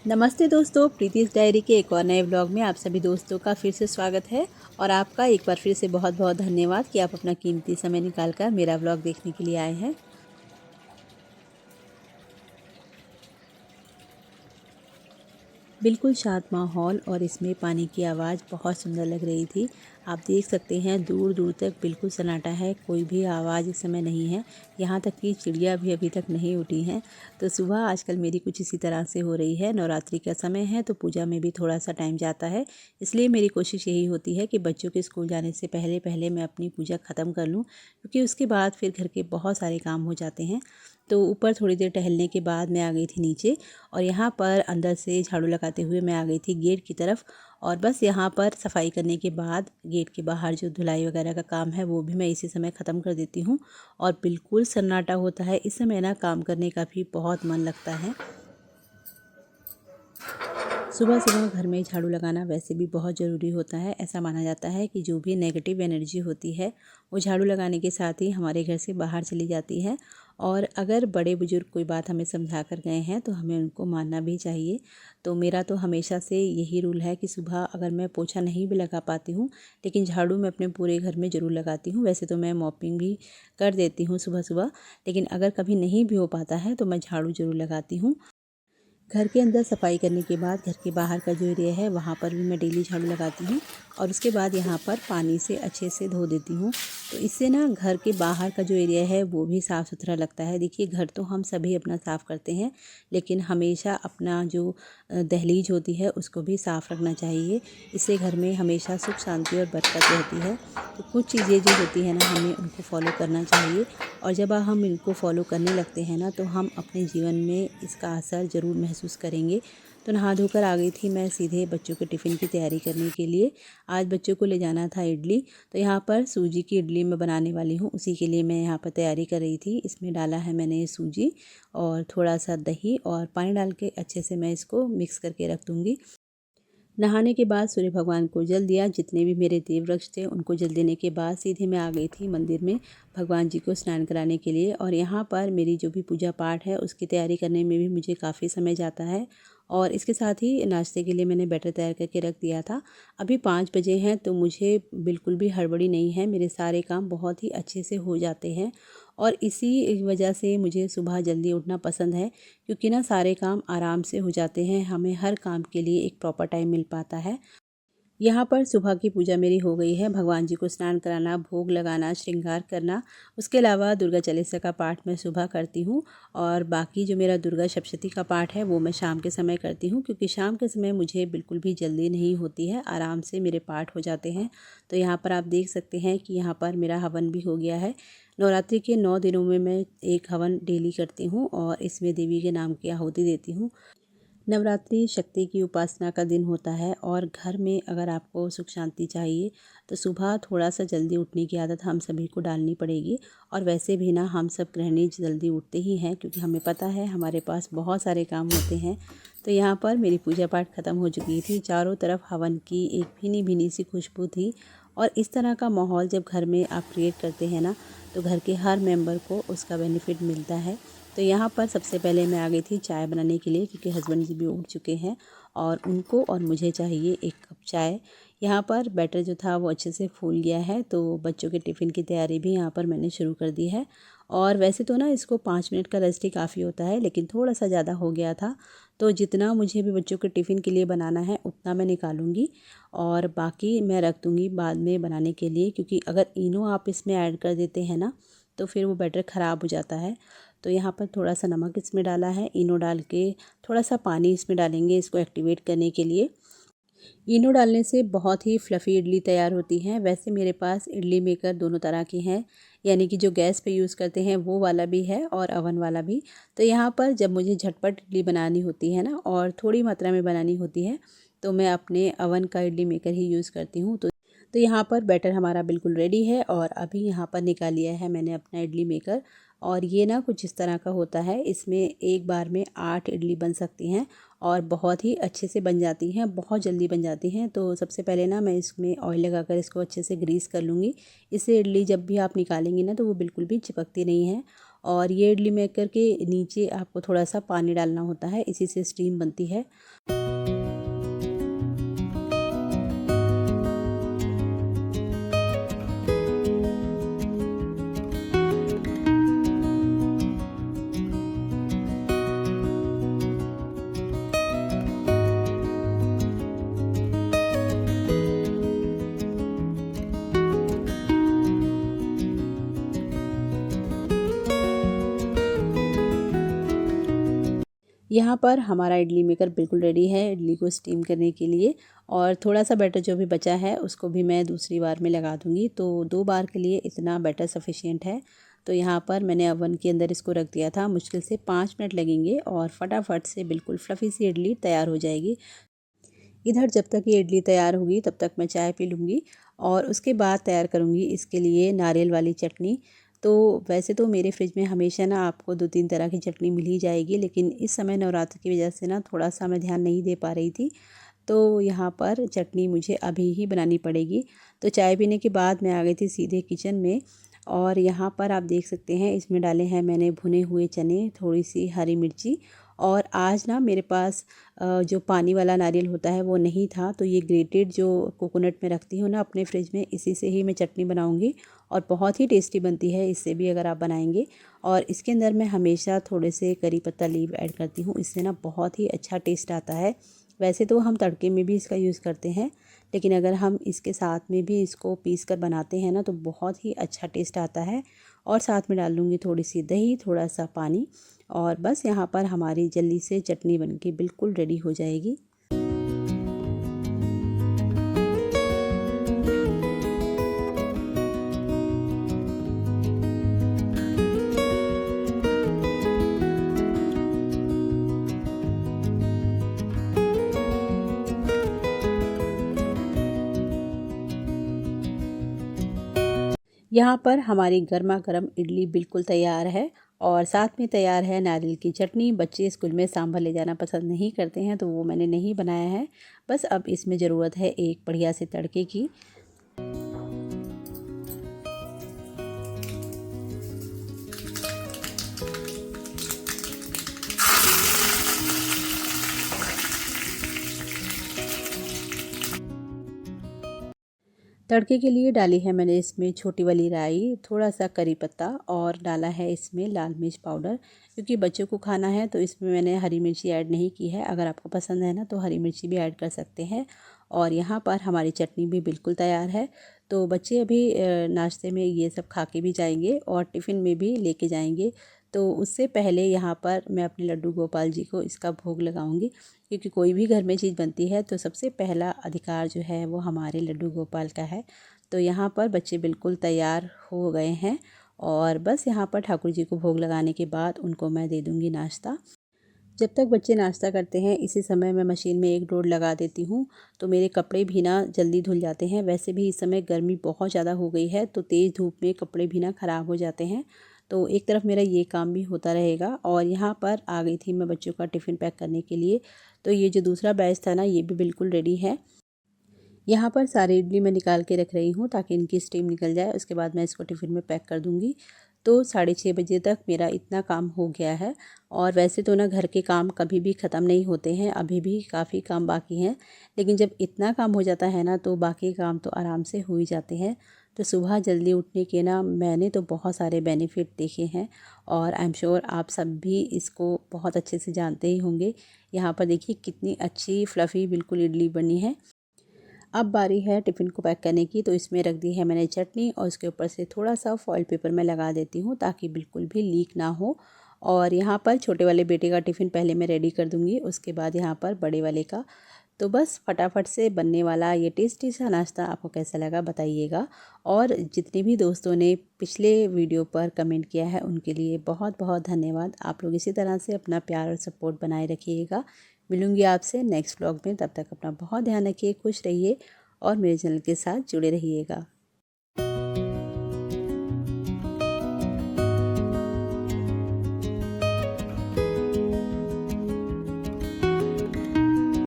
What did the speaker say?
नमस्ते दोस्तों, प्रीतिस डायरी के एक और नए व्लॉग में आप सभी दोस्तों का फिर से स्वागत है। और आपका एक बार फिर से बहुत बहुत धन्यवाद कि आप अपना कीमती समय निकालकर मेरा व्लॉग देखने के लिए आए हैं। बिल्कुल शांत माहौल और इसमें पानी की आवाज़ बहुत सुंदर लग रही थी। आप देख सकते हैं दूर दूर तक बिल्कुल सन्नाटा है, कोई भी आवाज़ इस समय नहीं है। यहाँ तक कि चिड़िया भी अभी तक नहीं उठी हैं। तो सुबह आजकल मेरी कुछ इसी तरह से हो रही है। नवरात्रि का समय है तो पूजा में भी थोड़ा सा टाइम जाता है, इसलिए मेरी कोशिश यही होती है कि बच्चों के स्कूल जाने से पहले पहले मैं अपनी पूजा ख़त्म कर लूँ, क्योंकि उसके बाद फिर घर के बहुत सारे काम हो जाते हैं। तो ऊपर थोड़ी देर टहलने के बाद मैं आ गई थी नीचे, और यहाँ पर अंदर से झाड़ू लगाते हुए मैं आ गई थी गेट की तरफ। और बस यहाँ पर सफाई करने के बाद गेट के बाहर जो धुलाई वगैरह का काम है वो भी मैं इसी समय ख़त्म कर देती हूँ। और बिल्कुल सन्नाटा होता है इस समय ना, काम करने का भी बहुत मन लगता है। सुबह सुबह घर में झाड़ू लगाना वैसे भी बहुत ज़रूरी होता है। ऐसा माना जाता है कि जो भी नेगेटिव एनर्जी होती है वो झाड़ू लगाने के साथ ही हमारे घर से बाहर चली जाती है। और अगर बड़े बुजुर्ग कोई बात हमें समझा कर गए हैं तो हमें उनको मानना भी चाहिए। तो मेरा तो हमेशा से यही रूल है कि सुबह अगर मैं पोछा नहीं भी लगा पाती हूँ, लेकिन झाड़ू मैं अपने पूरे घर में ज़रूर लगाती हूँ। वैसे तो मैं मॉपिंग भी कर देती हूँ सुबह सुबह, लेकिन अगर कभी नहीं भी हो पाता है तो मैं झाड़ू ज़रूर लगाती हूँ। घर के अंदर सफाई करने के बाद घर के बाहर का जो एरिया है वहाँ पर भी मैं डेली झाड़ू लगाती हूँ, और उसके बाद यहाँ पर पानी से अच्छे से धो देती हूँ। तो इससे ना घर के बाहर का जो एरिया है वो भी साफ़ सुथरा लगता है। देखिए, घर तो हम सभी अपना साफ़ करते हैं, लेकिन हमेशा अपना जो दहलीज होती है उसको भी साफ़ रखना चाहिए। इससे घर में हमेशा सुख शांति और बरकत रहती है। तो कुछ चीज़ें जो होती हैं ना, हमें उनको फॉलो करना चाहिए। और जब हम इनको फॉलो करने लगते हैं ना, तो हम अपने जीवन में इसका असर ज़रूर महसूस करेंगे। तो नहा धोकर आ गई थी मैं सीधे बच्चों के टिफ़िन की तैयारी करने के लिए। आज बच्चों को ले जाना था इडली, तो यहाँ पर सूजी की इडली मैं बनाने वाली हूँ, उसी के लिए मैं यहाँ पर तैयारी कर रही थी। इसमें डाला है मैंने सूजी और थोड़ा सा दही और पानी डाल के अच्छे से मैं इसको मिक्स करके रख दूँगी। नहाने के बाद सूर्य भगवान को जल दिया। जितने भी मेरे देव वृक्ष थे उनको जल देने के बाद सीधे मैं आ गई थी मंदिर में भगवान जी को स्नान कराने के लिए। और यहाँ पर मेरी जो भी पूजा पाठ है उसकी तैयारी करने में भी मुझे काफ़ी समय जाता है। और इसके साथ ही नाश्ते के लिए मैंने बैटर तैयार करके रख दिया था। अभी 5 बजे हैं तो मुझे बिल्कुल भी हड़बड़ी नहीं है, मेरे सारे काम बहुत ही अच्छे से हो जाते हैं। और इसी वजह से मुझे सुबह जल्दी उठना पसंद है, क्योंकि ना सारे काम आराम से हो जाते हैं, हमें हर काम के लिए एक प्रॉपर टाइम मिल पाता है। यहाँ पर सुबह की पूजा मेरी हो गई है। भगवान जी को स्नान कराना, भोग लगाना, श्रृंगार करना, उसके अलावा दुर्गा चालीसा का पाठ मैं सुबह करती हूँ। और बाकी जो मेरा दुर्गा सप्तशती का पाठ है वो मैं शाम के समय करती हूँ, क्योंकि शाम के समय मुझे बिल्कुल भी जल्दी नहीं होती है, आराम से मेरे पाठ हो जाते हैं। तो यहाँ पर आप देख सकते हैं कि यहाँ पर मेरा हवन भी हो गया है। नवरात्रि के 9 दिनों में मैं एक हवन डेली करती हूँ और इसमें देवी के नाम की आहुति देती हूँ। नवरात्रि शक्ति की उपासना का दिन होता है, और घर में अगर आपको सुख शांति चाहिए तो सुबह थोड़ा सा जल्दी उठने की आदत हम सभी को डालनी पड़ेगी। और वैसे भी ना, हम सब गृहिणी जल्दी उठते ही हैं, क्योंकि हमें पता है हमारे पास बहुत सारे काम होते हैं। तो यहाँ पर मेरी पूजा पाठ ख़त्म हो चुकी थी। चारों तरफ हवन की एक भीनी भीनी सी खुशबू थी। और इस तरह का माहौल जब घर में आप क्रिएट करते हैं ना, तो घर के हर मेंबर को उसका बेनिफिट मिलता है। तो यहाँ पर सबसे पहले मैं आ गई थी चाय बनाने के लिए, क्योंकि हस्बैंड जी भी उठ चुके हैं और उनको और मुझे चाहिए 1 कप चाय। यहाँ पर बैटर जो था वो अच्छे से फूल गया है, तो बच्चों के टिफ़िन की तैयारी भी यहाँ पर मैंने शुरू कर दी है। और वैसे तो ना इसको 5 मिनट का रेस्ट ही काफ़ी होता है, लेकिन थोड़ा सा ज़्यादा हो गया था। तो जितना मुझे भी बच्चों के टिफ़िन के लिए बनाना है उतना मैं निकालूंगी, और बाकी मैं रख दूँगी बाद में बनाने के लिए, क्योंकि अगर इनो आप इसमें ऐड कर देते हैं ना, तो फिर वो बैटर ख़राब हो जाता है। तो यहाँ पर थोड़ा सा नमक इसमें डाला है, इनो डाल के थोड़ा सा पानी इसमें डालेंगे इसको एक्टिवेट करने के लिए। इनो डालने से बहुत ही फ्लफ़ी इडली तैयार होती है। वैसे मेरे पास इडली मेकर दोनों तरह के हैं, यानी कि जो गैस पे यूज़ करते हैं वो वाला भी है और अवन वाला भी। तो यहाँ पर जब मुझे झटपट इडली बनानी होती है ना, और थोड़ी मात्रा में बनानी होती है, तो मैं अपने अवन का इडली मेकर ही यूज़ करती हूँ। तो यहाँ पर बैटर हमारा बिल्कुल रेडी है, और अभी यहाँ पर निकाल लिया है मैंने अपना इडली मेकर। और ये ना कुछ इस तरह का होता है, इसमें एक बार में 8 इडली बन सकती हैं, और बहुत ही अच्छे से बन जाती हैं, बहुत जल्दी बन जाती हैं। तो सबसे पहले ना मैं इसमें ऑयल लगाकर इसको अच्छे से ग्रीस कर लूँगी। इससे इडली जब भी आप निकालेंगी ना, तो वो बिल्कुल भी चिपकती नहीं है। और ये इडली मेकर के नीचे आपको थोड़ा सा पानी डालना होता है, इसी से स्टीम बनती है। यहाँ पर हमारा इडली मेकर बिल्कुल रेडी है इडली को स्टीम करने के लिए। और थोड़ा सा बैटर जो भी बचा है उसको भी मैं दूसरी बार में लगा दूँगी, तो 2 बार के लिए इतना बैटर सफिशिएंट है। तो यहाँ पर मैंने ओवन के अंदर इसको रख दिया था, मुश्किल से 5 मिनट लगेंगे और फटाफट से बिल्कुल फ्लफ़ी सी इडली तैयार हो जाएगी। इधर जब तक ये इडली तैयार होगी तब तक मैं चाय पी लूँगी और उसके बाद तैयार करूँगी इसके लिए नारियल वाली चटनी। तो वैसे तो मेरे फ्रिज में हमेशा ना आपको 2-3 तरह की चटनी मिल ही जाएगी, लेकिन इस समय नवरात्र की वजह से ना थोड़ा-सा मैं ध्यान नहीं दे पा रही थी। तो यहाँ पर चटनी मुझे अभी ही बनानी पड़ेगी। तो चाय पीने के बाद मैं आ गई थी सीधे किचन में और यहाँ पर आप देख सकते हैं इसमें डाले हैं मैंने भुने हुए चने, थोड़ी-सी हरी मिर्ची। और आज ना मेरे पास जो पानी वाला नारियल होता है वो नहीं था, तो ये ग्रेटेड जो कोकोनट में रखती हूँ ना अपने फ्रिज में, इसी से ही मैं चटनी बनाऊँगी और बहुत ही टेस्टी बनती है इससे भी अगर आप बनाएंगे। और इसके अंदर मैं हमेशा थोड़े से करी पत्ता लीव ऐड करती हूँ, इससे ना बहुत ही अच्छा टेस्ट आता है। वैसे तो हम तड़के में भी इसका यूज़ करते हैं, लेकिन अगर हम इसके साथ में भी इसको पीस कर बनाते हैं ना तो बहुत ही अच्छा टेस्ट आता है। और साथ में डाल लूँगी थोड़ी सी दही, थोड़ा सा पानी और बस यहाँ पर हमारी जल्दी से चटनी बनके बिल्कुल रेडी हो जाएगी। यहाँ पर हमारी गर्मा गर्म इडली बिल्कुल तैयार है और साथ में तैयार है नारियल की चटनी। बच्चे स्कूल में सांभर ले जाना पसंद नहीं करते हैं तो वो मैंने नहीं बनाया है। बस अब इसमें ज़रूरत है एक बढ़िया से तड़के की। तड़के के लिए डाली है मैंने इसमें छोटी वाली राई, थोड़ा सा करी पत्ता और डाला है इसमें लाल मिर्च पाउडर। क्योंकि बच्चों को खाना है तो इसमें मैंने हरी मिर्ची ऐड नहीं की है, अगर आपको पसंद है ना तो हरी मिर्ची भी ऐड कर सकते हैं। और यहाँ पर हमारी चटनी भी बिल्कुल तैयार है। तो बच्चे अभी नाश्ते में ये सब खा के भी जाएंगे और टिफ़िन में भी लेके जाएंगे। तो उससे पहले यहाँ पर मैं अपने लड्डू गोपाल जी को इसका भोग लगाऊंगी, क्योंकि कोई भी घर में चीज़ बनती है तो सबसे पहला अधिकार जो है वो हमारे लड्डू गोपाल का है। तो यहाँ पर बच्चे बिल्कुल तैयार हो गए हैं और बस यहाँ पर ठाकुर जी को भोग लगाने के बाद उनको मैं दे दूँगी नाश्ता। जब तक बच्चे नाश्ता करते हैं इसी समय मैं मशीन में एक डोर लगा देती हूँ, तो मेरे कपड़े भी ना जल्दी धुल जाते हैं। वैसे भी इस समय गर्मी बहुत ज़्यादा हो गई है तो तेज़ धूप में कपड़े भी ना ख़राब हो जाते हैं। तो एक तरफ मेरा ये काम भी होता रहेगा और यहाँ पर आ गई थी मैं बच्चों का टिफ़िन पैक करने के लिए। तो ये जो दूसरा बैच था ना ये भी बिल्कुल रेडी है। यहाँ पर सारी इडली मैं निकाल के रख रही हूँ ताकि इनकी स्टीम निकल जाए, उसके बाद मैं इसको टिफ़िन में पैक कर दूँगी। तो 6:30 बजे तक मेरा इतना काम हो गया है। और वैसे तो ना घर के काम कभी भी ख़त्म नहीं होते हैं, अभी भी काफ़ी काम बाकी हैं, लेकिन जब इतना काम हो जाता है ना तो बाकी काम तो आराम से हो ही जाते हैं। तो सुबह जल्दी उठने के ना मैंने तो बहुत सारे बेनिफिट देखे हैं और आई एम श्योर आप सब भी इसको बहुत अच्छे से जानते ही होंगे। यहाँ पर देखिए कितनी अच्छी फ्लफ़ी बिल्कुल इडली बनी है। अब बारी है टिफ़िन को पैक करने की, तो इसमें रख दी है मैंने चटनी और उसके ऊपर से थोड़ा सा फॉइल पेपर मैं लगा देती हूँ ताकि बिल्कुल भी लीक ना हो। और यहाँ पर छोटे वाले बेटे का टिफ़िन पहले मैं रेडी कर दूँगी, उसके बाद यहाँ पर बड़े वाले का। तो बस फटाफट से बनने वाला ये टेस्टी सा नाश्ता आपको कैसा लगा बताइएगा। और जितने भी दोस्तों ने पिछले वीडियो पर कमेंट किया है उनके लिए बहुत बहुत धन्यवाद। आप लोग इसी तरह से अपना प्यार और सपोर्ट बनाए रखिएगा। मिलूँगी आपसे नेक्स्ट व्लॉग में, तब तक अपना बहुत ध्यान रखिए, खुश रहिए और मेरे चैनल के साथ जुड़े रहिएगा।